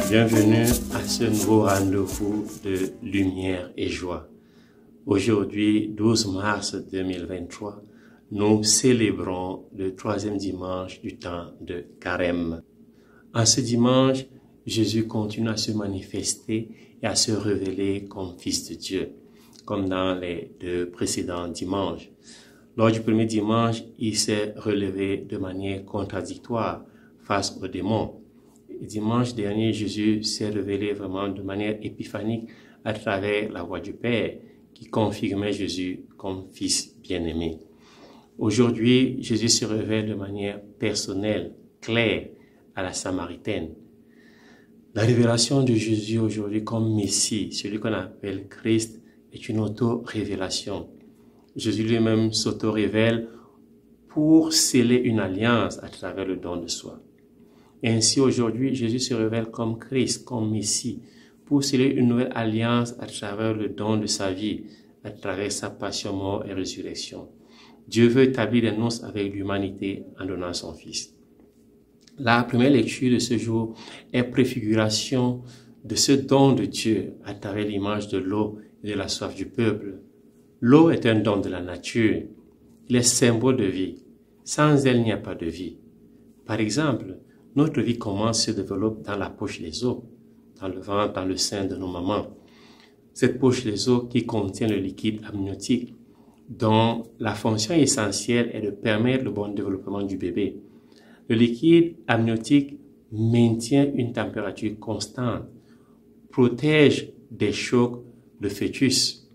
Bienvenue à ce nouveau rendez-vous de lumière et joie. Aujourd'hui, 12 mars 2023, nous célébrons le troisième dimanche du temps de Carême. En ce dimanche, Jésus continue à se manifester et à se révéler comme Fils de Dieu, comme dans les deux précédents dimanches. Lors du premier dimanche, il s'est relevé de manière contradictoire face aux démons. Et dimanche dernier, Jésus s'est révélé vraiment de manière épiphanique à travers la voix du Père qui confirmait Jésus comme Fils bien-aimé. Aujourd'hui, Jésus se révèle de manière personnelle, claire à la Samaritaine. La révélation de Jésus aujourd'hui comme Messie, celui qu'on appelle Christ, est une auto-révélation. Jésus lui-même s'auto-révèle pour sceller une alliance à travers le don de soi. Ainsi, aujourd'hui, Jésus se révèle comme Christ, comme Messie, pour sceller une nouvelle alliance à travers le don de sa vie, à travers sa passion, mort et résurrection. Dieu veut établir des noces avec l'humanité en donnant son Fils. La première lecture de ce jour est préfiguration de ce don de Dieu à travers l'image de l'eau et de la soif du peuple. L'eau est un don de la nature. Il est symbole de vie. Sans elle, il n'y a pas de vie. Par exemple, notre vie commence et se développe dans la poche des os, dans le ventre, dans le sein de nos mamans. Cette poche des os qui contient le liquide amniotique, dont la fonction essentielle est de permettre le bon développement du bébé. Le liquide amniotique maintient une température constante, protège des chocs le fœtus,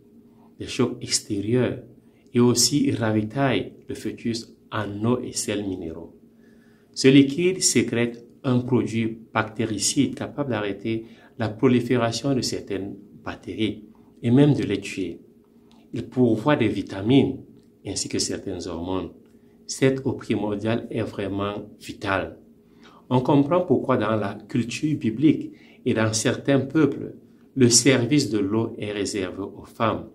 des chocs extérieurs, et aussi ravitaille le fœtus en eau et sels minéraux. Ce liquide sécrète un produit bactéricide capable d'arrêter la prolifération de certaines bactéries et même de les tuer. Il pourvoit des vitamines ainsi que certaines hormones. Cette eau primordiale est vraiment vitale. On comprend pourquoi dans la culture biblique et dans certains peuples, le service de l'eau est réservé aux femmes.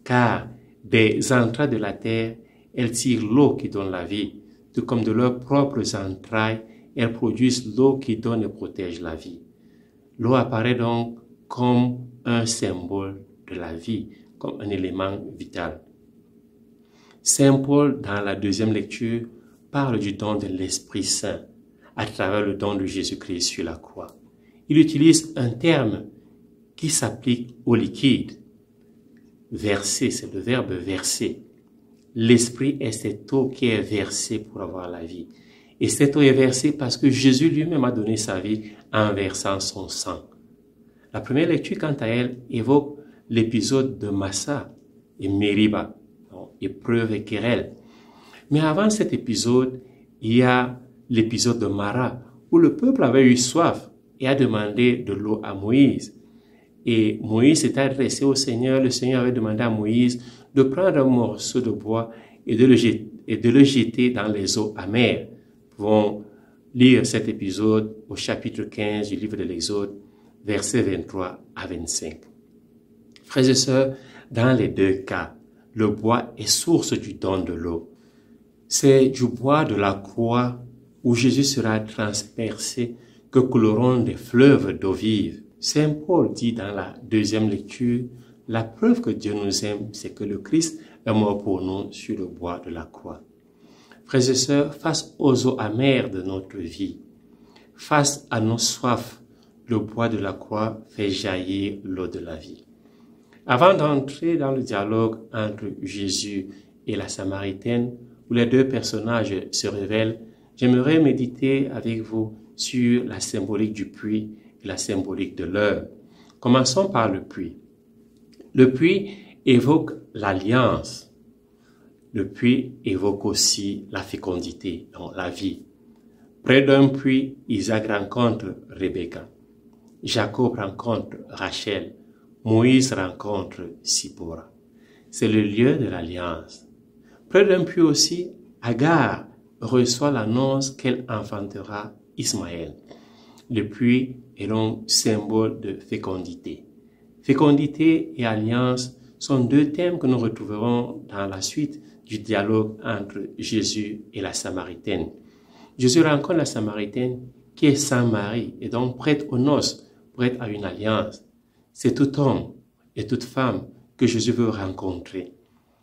Car des entrailles de la terre, elles tirent l'eau qui donne la vie. Tout comme de leurs propres entrailles, elles produisent l'eau qui donne et protège la vie. L'eau apparaît donc comme un symbole de la vie, comme un élément vital. Saint Paul, dans la deuxième lecture, parle du don de l'Esprit Saint à travers le don de Jésus-Christ sur la croix. Il utilise un terme qui s'applique au liquide. Verser, c'est le verbe verser. L'Esprit est cette eau qui est versée pour avoir la vie. Et cette eau est versée parce que Jésus lui-même a donné sa vie en versant son sang. La première lecture, quant à elle, évoque l'épisode de Massa et Mériba, épreuve et querelle. Mais avant cet épisode, il y a l'épisode de Mara, où le peuple avait eu soif et a demandé de l'eau à Moïse. Et Moïse s'est adressé au Seigneur. Le Seigneur avait demandé à Moïse de prendre un morceau de bois et de le jeter dans les eaux amères. Nous pouvons lire cet épisode au chapitre 15 du livre de l'Exode, versets 23 à 25. Frères et sœurs, dans les deux cas, le bois est source du don de l'eau. C'est du bois de la croix où Jésus sera transpercé que couleront des fleuves d'eau vive. Saint Paul dit dans la deuxième lecture, la preuve que Dieu nous aime, c'est que le Christ est mort pour nous sur le bois de la croix. Frères et sœurs, face aux eaux amères de notre vie, face à nos soifs, le bois de la croix fait jaillir l'eau de la vie. Avant d'entrer dans le dialogue entre Jésus et la Samaritaine, où les deux personnages se révèlent, j'aimerais méditer avec vous sur la symbolique du puits et la symbolique de l'heure. Commençons par le puits. Le puits évoque l'alliance. Le puits évoque aussi la fécondité, donc la vie. Près d'un puits, Isaac rencontre Rebecca. Jacob rencontre Rachel. Moïse rencontre Sipora. C'est le lieu de l'alliance. Près d'un puits aussi, Agar reçoit l'annonce qu'elle enfantera Ismaël. Le puits est donc symbole de fécondité. Fécondité et alliance sont deux thèmes que nous retrouverons dans la suite du dialogue entre Jésus et la Samaritaine. Jésus rencontre la Samaritaine qui est Saint Marie, et donc prête aux noces, prête à une alliance. C'est tout homme et toute femme que Jésus veut rencontrer.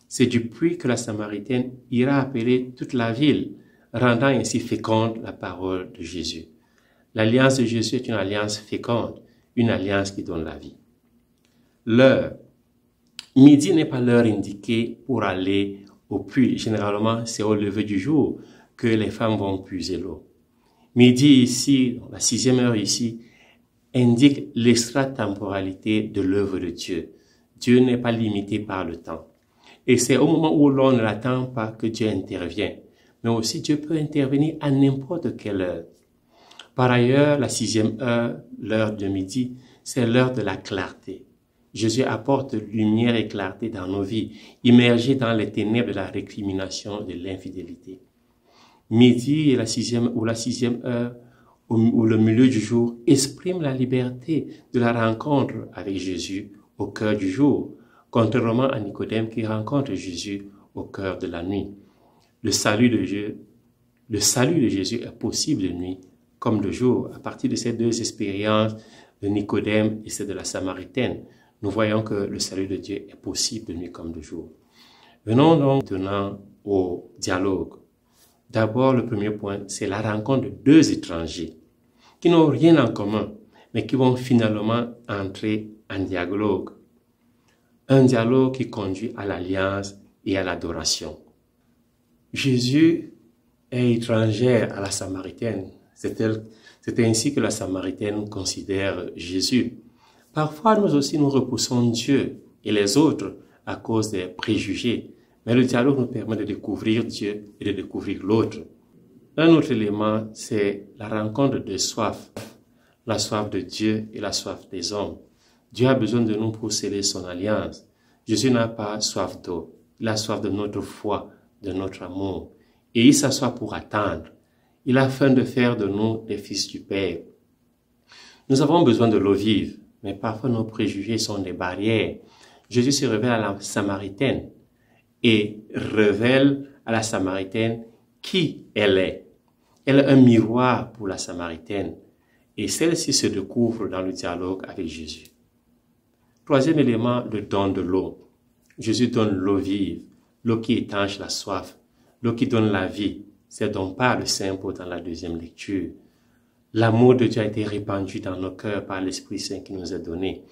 C'est du puits que la Samaritaine ira appeler toute la ville, rendant ainsi féconde la parole de Jésus. L'alliance de Jésus est une alliance féconde, une alliance qui donne la vie. L'heure. Midi n'est pas l'heure indiquée pour aller au puits. Généralement, c'est au lever du jour que les femmes vont puiser l'eau. Midi ici, la 6e heure ici, indique l'extratemporalité de l'œuvre de Dieu. Dieu n'est pas limité par le temps. Et c'est au moment où l'on ne l'attend pas que Dieu intervient. Mais aussi Dieu peut intervenir à n'importe quelle heure. Par ailleurs, la 6e heure, l'heure de midi, c'est l'heure de la clarté. Jésus apporte lumière et clarté dans nos vies, immergés dans les ténèbres de la récrimination de l'infidélité. Midi et la 6e heure, ou le milieu du jour, exprime la liberté de la rencontre avec Jésus au cœur du jour, contrairement à Nicodème qui rencontre Jésus au cœur de la nuit. Le salut de Jésus est possible de nuit comme de jour. À partir de ces deux expériences de Nicodème et celle de la Samaritaine, nous voyons que le salut de Dieu est possible de nuit comme de jour. Venons donc maintenant au dialogue. D'abord, le premier point, c'est la rencontre de deux étrangers qui n'ont rien en commun, mais qui vont finalement entrer en dialogue. Un dialogue qui conduit à l'alliance et à l'adoration. Jésus est étrangère à la Samaritaine. C'est ainsi que la Samaritaine considère Jésus. Parfois, nous aussi, nous repoussons Dieu et les autres à cause des préjugés. Mais le dialogue nous permet de découvrir Dieu et de découvrir l'autre. Un autre élément, c'est la rencontre de soif. La soif de Dieu et la soif des hommes. Dieu a besoin de nous pour sceller son alliance. Jésus n'a pas soif d'eau. Il a soif de notre foi, de notre amour. Et il s'assoit pour attendre. Il a faim de faire de nous des fils du Père. Nous avons besoin de l'eau vive, mais parfois nos préjugés sont des barrières. Jésus se révèle à la Samaritaine et révèle à la Samaritaine qui elle est. Elle est un miroir pour la Samaritaine et celle-ci se découvre dans le dialogue avec Jésus. Troisième élément, le don de l'eau. Jésus donne l'eau vive, l'eau qui étanche la soif, l'eau qui donne la vie. C'est dont parle Saint Paul dans la deuxième lecture. L'amour de Dieu a été répandu dans nos cœurs par l'Esprit Saint qui nous a donné.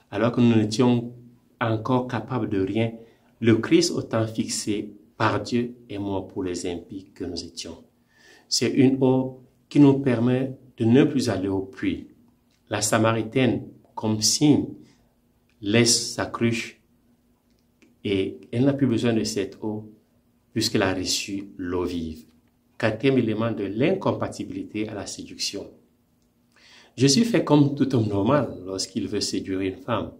Alors que nous n'étions encore capables de rien, le Christ au temps fixé par Dieu est mort pour les impies que nous étions. C'est une eau qui nous permet de ne plus aller au puits. La Samaritaine, comme signe, laisse sa cruche et elle n'a plus besoin de cette eau puisqu'elle a reçu l'eau vive. Quatrième élément de l'incompatibilité à la séduction. Jésus fait comme tout homme normal lorsqu'il veut séduire une femme.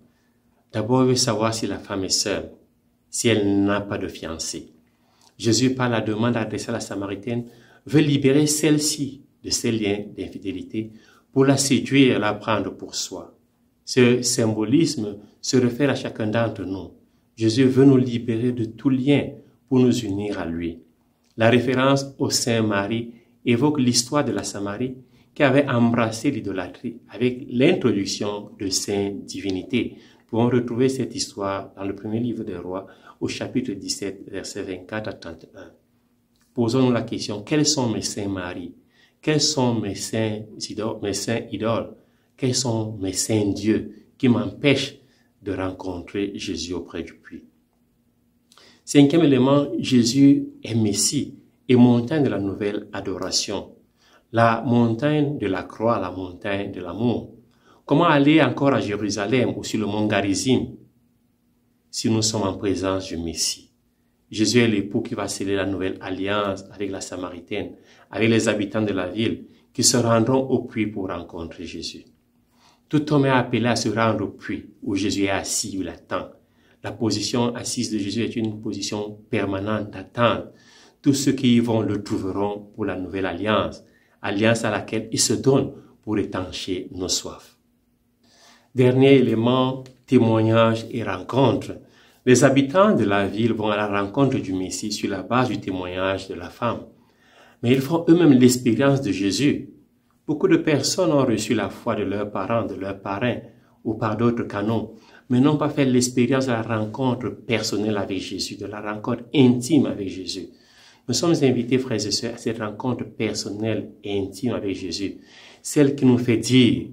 D'abord, il veut savoir si la femme est seule, si elle n'a pas de fiancé. Jésus, par la demande adressée à la Samaritaine, veut libérer celle-ci de ses liens d'infidélité pour la séduire et la prendre pour soi. Ce symbolisme se réfère à chacun d'entre nous. Jésus veut nous libérer de tout lien pour nous unir à lui. La référence au Saint Marie évoque l'histoire de la Samarie qui avait embrassé l'idolâtrie avec l'introduction de Sainte Divinité. Nous pouvons retrouver cette histoire dans le premier livre des Rois au chapitre 17, versets 24 à 31. Posons-nous la question, quels sont mes saints maris? Quels sont mes saints idoles? Quels sont mes saints dieux qui m'empêchent de rencontrer Jésus auprès du puits? Cinquième élément, Jésus est Messie et montagne de la nouvelle adoration. La montagne de la croix, la montagne de l'amour. Comment aller encore à Jérusalem ou sur le mont Garizim si nous sommes en présence du Messie? Jésus est l'époux qui va sceller la nouvelle alliance avec la Samaritaine, avec les habitants de la ville qui se rendront au puits pour rencontrer Jésus. Tout homme est appelé à se rendre au puits où Jésus est assis, où il attend. La position assise de Jésus est une position permanente d'attente. Tous ceux qui y vont le trouveront pour la nouvelle alliance, alliance à laquelle il se donne pour étancher nos soifs. Dernier élément, témoignage et rencontre. Les habitants de la ville vont à la rencontre du Messie sur la base du témoignage de la femme. Mais ils font eux-mêmes l'expérience de Jésus. Beaucoup de personnes ont reçu la foi de leurs parents, de leurs parrains ou par d'autres canaux, mais n'ont pas fait l'expérience de la rencontre personnelle avec Jésus, de la rencontre intime avec Jésus. Nous sommes invités, frères et sœurs, à cette rencontre personnelle et intime avec Jésus, celle qui nous fait dire,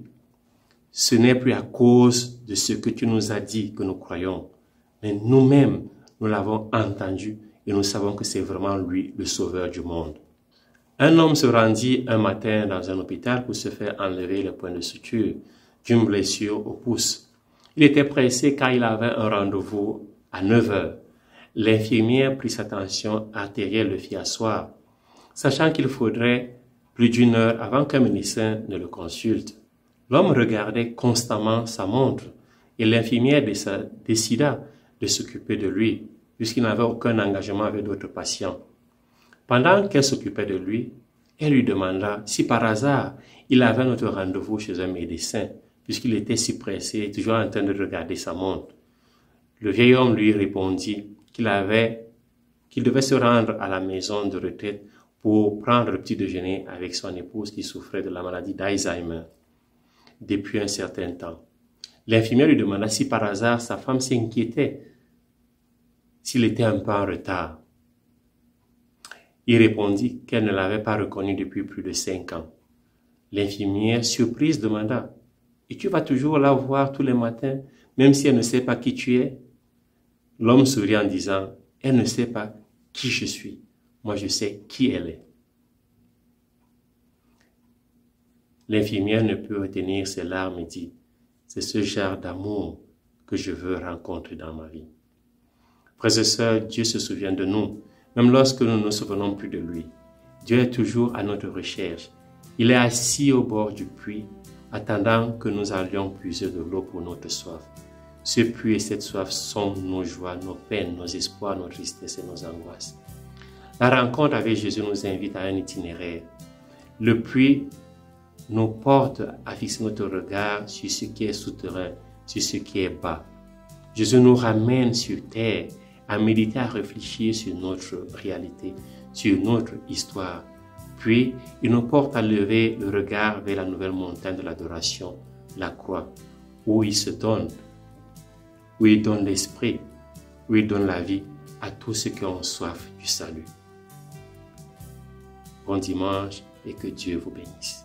ce n'est plus à cause de ce que tu nous as dit que nous croyons, mais nous-mêmes, nous l'avons entendu et nous savons que c'est vraiment lui, le sauveur du monde. Un homme se rendit un matin dans un hôpital pour se faire enlever le point de suture d'une blessure au pouce. Il était pressé car il avait un rendez-vous à 9 heures. L'infirmière prit sa tension artérielle, le fit asseoir, sachant qu'il faudrait plus d'1 heure avant qu'un médecin ne le consulte. L'homme regardait constamment sa montre et l'infirmière décida de s'occuper de lui, puisqu'il n'avait aucun engagement avec d'autres patients. Pendant qu'elle s'occupait de lui, elle lui demanda si par hasard il avait un autre rendez-vous chez un médecin, puisqu'il était si pressé, toujours en train de regarder sa montre. Le vieil homme lui répondit qu'il devait se rendre à la maison de retraite pour prendre le petit déjeuner avec son épouse qui souffrait de la maladie d'Alzheimer depuis un certain temps. L'infirmière lui demanda si par hasard sa femme s'inquiétait s'il était un peu en retard. Il répondit qu'elle ne l'avait pas reconnu depuis plus de 5 ans. L'infirmière, surprise, demanda « Et tu vas toujours la voir tous les matins, même si elle ne sait pas qui tu es ?» L'homme sourit en disant « Elle ne sait pas qui je suis. Moi, je sais qui elle est. » L'infirmière ne put retenir ses larmes et dit « C'est ce genre d'amour que je veux rencontrer dans ma vie. » Frères et sœurs, Dieu se souvient de nous, même lorsque nous ne nous souvenons plus de lui. Dieu est toujours à notre recherche. Il est assis au bord du puits, attendant que nous allions puiser de l'eau pour notre soif. Ce puits et cette soif sont nos joies, nos peines, nos espoirs, nos tristesses et nos angoisses. La rencontre avec Jésus nous invite à un itinéraire. Le puits nous porte à fixer notre regard sur ce qui est souterrain, sur ce qui est bas. Jésus nous ramène sur terre à méditer, à réfléchir sur notre réalité, sur notre histoire. Puis, il nous porte à lever le regard vers la nouvelle montagne de l'adoration, la croix, où il se donne, où il donne l'esprit, où il donne la vie à tous ceux qui ont soif du salut. Bon dimanche et que Dieu vous bénisse.